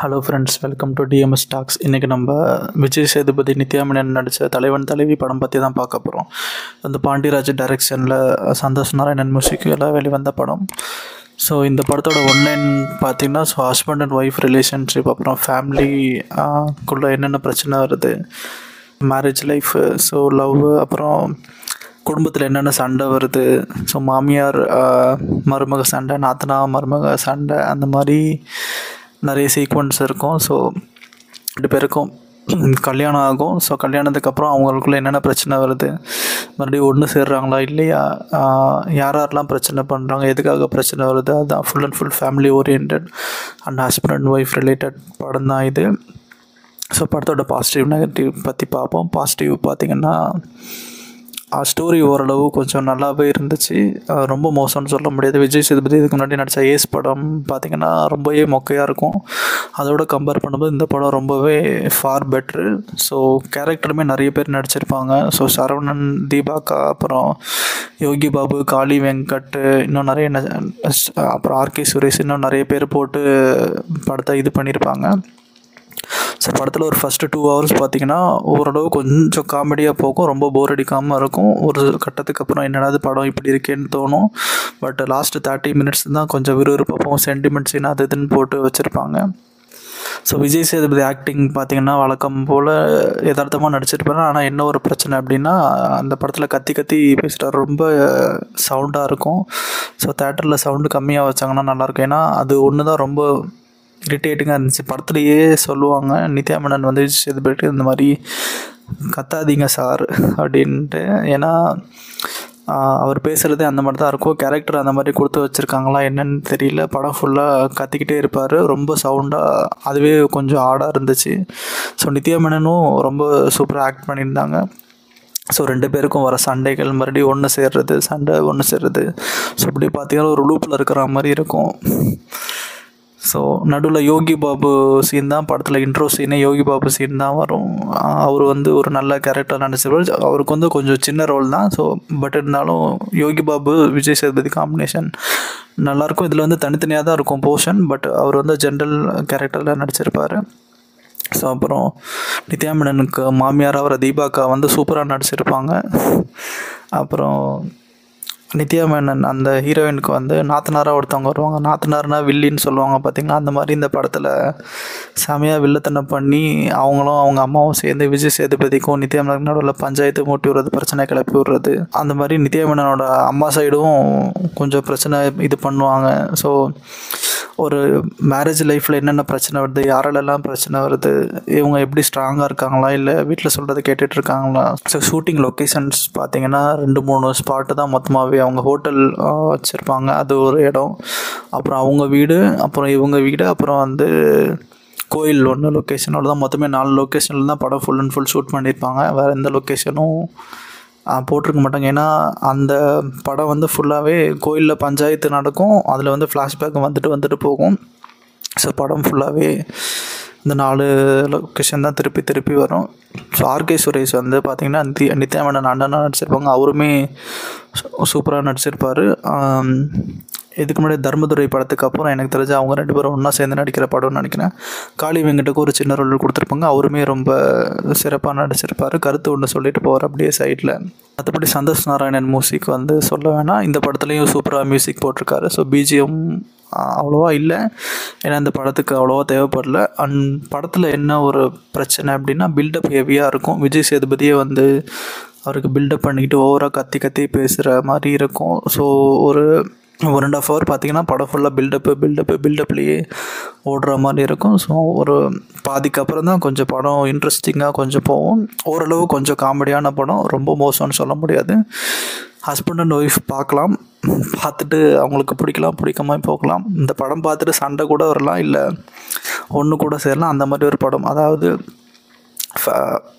Hello friends, welcome to TMS talks. இன்றைக்கி நம்ம விஜய் சேதுபதி, நித்யா மேனன் நடித்த தலைவன் தலைவி படம் பற்றி தான் பார்க்க போகிறோம். அந்த பாண்டியராஜ் டைரக்ஷனில் சந்தோஷ் நாராயணன் மியூசிக்கில் வெளிவந்த படம். ஸோ இந்த படத்தோட ஒன்லைன் பார்த்திங்கன்னா, ஹஸ்பண்ட் அண்ட் ஒய்ஃப் ரிலேஷன்ஷிப், அப்புறம் ஃபேமிலிக்குள்ளே என்னென்ன பிரச்சனை வருது, மேரேஜ் லைஃபு, ஸோ லவ், அப்புறம் குடும்பத்தில் என்னென்ன சண்டை வருது, ஸோ மாமியார் மருமக சண்டை, நாத்தனா மருமக சண்டை, அந்த மாதிரி நிறைய சீக்வன்ஸ் இருக்கும். ஸோ 2 பேருக்கும் கல்யாணம் ஆகும். ஸோ கல்யாணத்துக்கப்புறம் அவங்களுக்குள்ள என்னென்ன பிரச்சனை வருது, மறுபடியும் ஒன்று சேர்றாங்களா இல்லையா, யாரெல்லாம் பிரச்சனை பண்ணுறாங்க, எதுக்காக பிரச்சனை வருது, அதுதான் full and full family oriented and husband and wife related படம் தான் இது. ஸோ படத்தோட பாசிட்டிவ் நெகட்டிவ் பற்றி பார்ப்போம். பாசிட்டிவ் பார்த்திங்கன்னா, ஸ்டோரி ஓரளவு கொஞ்சம் நல்லாவே இருந்துச்சு. ரொம்ப மோசம்னு சொல்ல முடியாது. விஜய் சேதுபதி இதுக்கு முன்னாடி நடித்த ஏஸ் படம் பார்த்திங்கன்னா ரொம்பவே மொக்கையாக இருக்கும். அதோட கம்பேர் பண்ணும்போது இந்த படம் ரொம்பவே ஃபார் பெட்ரு. ஸோ கேரக்டருமே நிறைய பேர் நடிச்சிருப்பாங்க. ஸோ சரவணன், தீபாக்கா, அப்புறம் யோகி பாபு, காளி வெங்கட், இன்னும் நிறைய அப்புறம் ஆர்கே சுரேஷ், இன்னும் நிறைய பேர் போட்டு படத்தை இது பண்ணியிருப்பாங்க. ஸோ படத்தில் ஒரு ஃபஸ்ட்டு 2 hours பார்த்திங்கன்னா ஓரளவு கொஞ்சம் காமெடியாக போகும், ரொம்ப போர் அடிக்காமல் இருக்கும். ஒரு கட்டத்துக்கு அப்புறம் என்னடாது படம் இப்படி இருக்கேன்னு தோணும். பட் லாஸ்ட்டு 30 minutes தான் கொஞ்சம் விறுவிறுப்பாகவும் சென்டிமெண்ட் சீன் அது இதுன்னு போட்டு வச்சுருப்பாங்க. ஸோ விஜய் சேதுபதி ஆக்டிங் பார்த்திங்கன்னா வழக்கம் போல் யதார்த்தமாக நடிச்சிருப்பாரு. ஆனால் என்ன ஒரு பிரச்சனை அப்படின்னா, அந்த படத்தில் கத்தி கத்தி பேசுகிறார், ரொம்ப சவுண்டாக இருக்கும். ஸோ தேட்டரில் சவுண்டு கம்மியாக வச்சாங்கன்னா நல்லாயிருக்கும். ஏன்னா அது ஒன்று தான் ரொம்ப இரிட்டேட்டிங்காக இருந்துச்சு. படத்துலையே சொல்லுவாங்க, நித்யா மேனன் வந்து விஜய் சேதுபதி இந்த மாதிரி கத்தாதீங்க சார் அப்படின்ட்டு. ஏன்னா அவர் பேசுகிறதே அந்த மாதிரி தான் இருக்கும். கேரக்டர் அந்த மாதிரி கொடுத்து வச்சுருக்காங்களா என்னன்னு தெரியல. படம் ஃபுல்லாக கத்திக்கிட்டே இருப்பார், ரொம்ப சவுண்டாக. அதுவே கொஞ்சம் ஆடாக இருந்துச்சு. ஸோ நித்யா மேனனும் ரொம்ப சூப்பராக ஆக்ட் பண்ணியிருந்தாங்க. ஸோ 2 பேருக்கும் வர சண்டைகள், மறுபடியும் ஒன்று சேர்றது, சண்டை ஒன்று சேர்றது, ஸோ இப்படி பார்த்திங்கன்னா ஒரு லூப்பில் இருக்கிற மாதிரி இருக்கும். ஸோ நடுவில் யோகி பாபு சீன் தான் படத்தில் இன்ட்ரோ சீனே. யோகி பாபு சீன் தான் வரும். அவர் வந்து ஒரு நல்ல கேரக்டர் நடிச்சிருப்பார். அவருக்கு வந்து கொஞ்சம் சின்ன ரோல் தான். ஸோ பட் இருந்தாலும் யோகி பாபு விஜய் சேதுபதி காம்பினேஷன் நல்லாயிருக்கும். இதில் வந்து தனித்தனியாக தான் இருக்கும் போர்ஷன், பட் அவர் வந்து ஜென்ரல் கேரக்டரில் நடிச்சிருப்பார். ஸோ அப்புறம் நித்யா மேனனுக்கு மாமியார் அவரை தீபாக்கா வந்து சூப்பராக நடிச்சிருப்பாங்க. அப்புறம் நித்யா மேனன் அந்த ஹீரோயினுக்கு வந்து நாத்தனாராக ஒருத்தவங்க வருவாங்க. நாத்தனார்னா வில்லின்னு சொல்லுவாங்க பார்த்திங்களா, அந்த மாதிரி இந்த படத்தில் செமையாக வில்லத்தனை பண்ணி அவங்களும் அவங்க அம்மாவும் சேர்ந்து விஜய் சேதுபதிக்கும் நித்யா மேனன் நடுவில் பஞ்சாயத்து மூட்டி விடுறது, பிரச்சனை கிளப்பி விடுறது, அந்த மாதிரி நித்யா மேனனோட அம்மா சைடும் கொஞ்சம் பிரச்சனை இது பண்ணுவாங்க. ஸோ ஒரு மேரேஜ் லைஃப்பில் என்னென்ன பிரச்சனை வருது, யாராலெல்லாம் பிரச்சனை வருது, இவங்க எப்படி ஸ்ட்ராங்காக இருக்காங்களா இல்லை வீட்டில் சொல்கிறத கேட்டுட்ருக்காங்களா. ஸோ ஷூட்டிங் லொக்கேஷன்ஸ் பார்த்திங்கன்னா 2-3 ஸ்பாட்டு தான் மொத்தமாகவே. அவங்க ஹோட்டல் வச்சுருப்பாங்க, அது ஒரு இடம், அப்புறம் அவங்க வீடு, அப்புறம் இவங்க வீடு, அப்புறம் வந்து கோயில் ஒன்று லொக்கேஷனோட தான் மொத்தமே 4 லொக்கேஷனில் தான் படம் ஃபுல் அண்ட் ஃபுல் ஷூட் பண்ணியிருப்பாங்க. வேறு எந்த லொக்கேஷனும் போட்டிருக்க மாட்டாங்க. ஏன்னா அந்த படம் வந்து ஃபுல்லாகவே கோயிலில் பஞ்சாயத்து நடக்கும். அதில் வந்து ஃப்ளாஷ்பேக் வந்துட்டு போகும். ஸோ படம் ஃபுல்லாகவே இந்த 4 லொக்கேஷன் தான் திருப்பி வரும். ஸோ ஆர்கே சுரேஷ் வந்து பார்த்திங்கன்னா நித்யா மேனன் அண்ணனாக நடிச்சிருப்பாங்க. அவருமே சூப்பராக நடிச்சிருப்பார். இதுக்கு முன்னாடி தர்மதுரை படத்துக்கு அப்புறம் எனக்கு தெரிஞ்சு அவங்க 2 பேரும் ஒன்றா சேர்ந்து நடிக்கிற படம்னு நினைக்கிறேன். காளி வெங்கட்டுக்கு ஒரு சின்ன ரோல் கொடுத்துருப்பாங்க. அவருமே ரொம்ப சிறப்பாக நடிச்சிருப்பார். கருத்து ஒன்று சொல்லிட்டு போவார் அப்படியே சைடில். மற்றபடி சந்தோஷ் நாராயணன் மியூசிக் வந்து சொல்ல வேணாம். இந்த படத்துலையும் சூப்பராக மியூசிக் போட்டிருக்காரு. ஸோ பிஜிஎம் அவ்வளோவா இல்லை, ஏன்னா இந்த படத்துக்கு அவ்வளோவா தேவைப்படல. படத்தில் என்ன ஒரு பிரச்சனை அப்படின்னா, பில்டப் ஹெவியாக இருக்கும். விஜய் சேதுபதியே வந்து அவருக்கு பில்டப் பண்ணிக்கிட்டு ஓவராக கத்தி பேசுகிற மாதிரி இருக்கும். ஸோ ஒரு 1.5 hour பார்த்திங்கன்னா படம் ஃபுல்லாக பில்டப்லேயே ஓடுற மாதிரி இருக்கும். ஸோ ஒரு பாதிக்கு அப்புறம் தான் கொஞ்சம் படம் இன்ட்ரெஸ்டிங்காக கொஞ்சம் போகும். ஓரளவு கொஞ்சம் காமெடியான படம், ரொம்ப மோசம்னு சொல்ல முடியாது. ஹஸ்பண்ட் அண்ட் ஒய்ஃப் பார்க்கலாம், பார்த்துட்டு அவங்களுக்கு பிடிக்காமல் போகலாம். இந்த படம் பார்த்துட்டு சண்டை கூட வரலாம், இல்லை ஒன்று கூட சேரலாம், அந்த மாதிரி ஒரு படம். அதாவது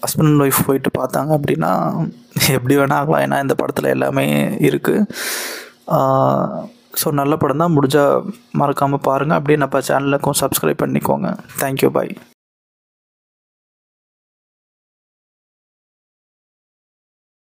ஹஸ்பண்ட் அண்ட் ஒய்ஃப் போயிட்டு பார்த்தாங்க அப்படின்னா எப்படி வேணால் ஆகலாம். ஏன்னா இந்த படத்தில் எல்லாமே இருக்குது. ஸோ நல்ல படம் தான். முடிஞ்சால் மறக்காமல் பாருங்கள். அப்படியே நம்ம சேனலுக்கும் சப்ஸ்கிரைப் பண்ணிக்கோங்க. தேங்க்யூ, பாய்.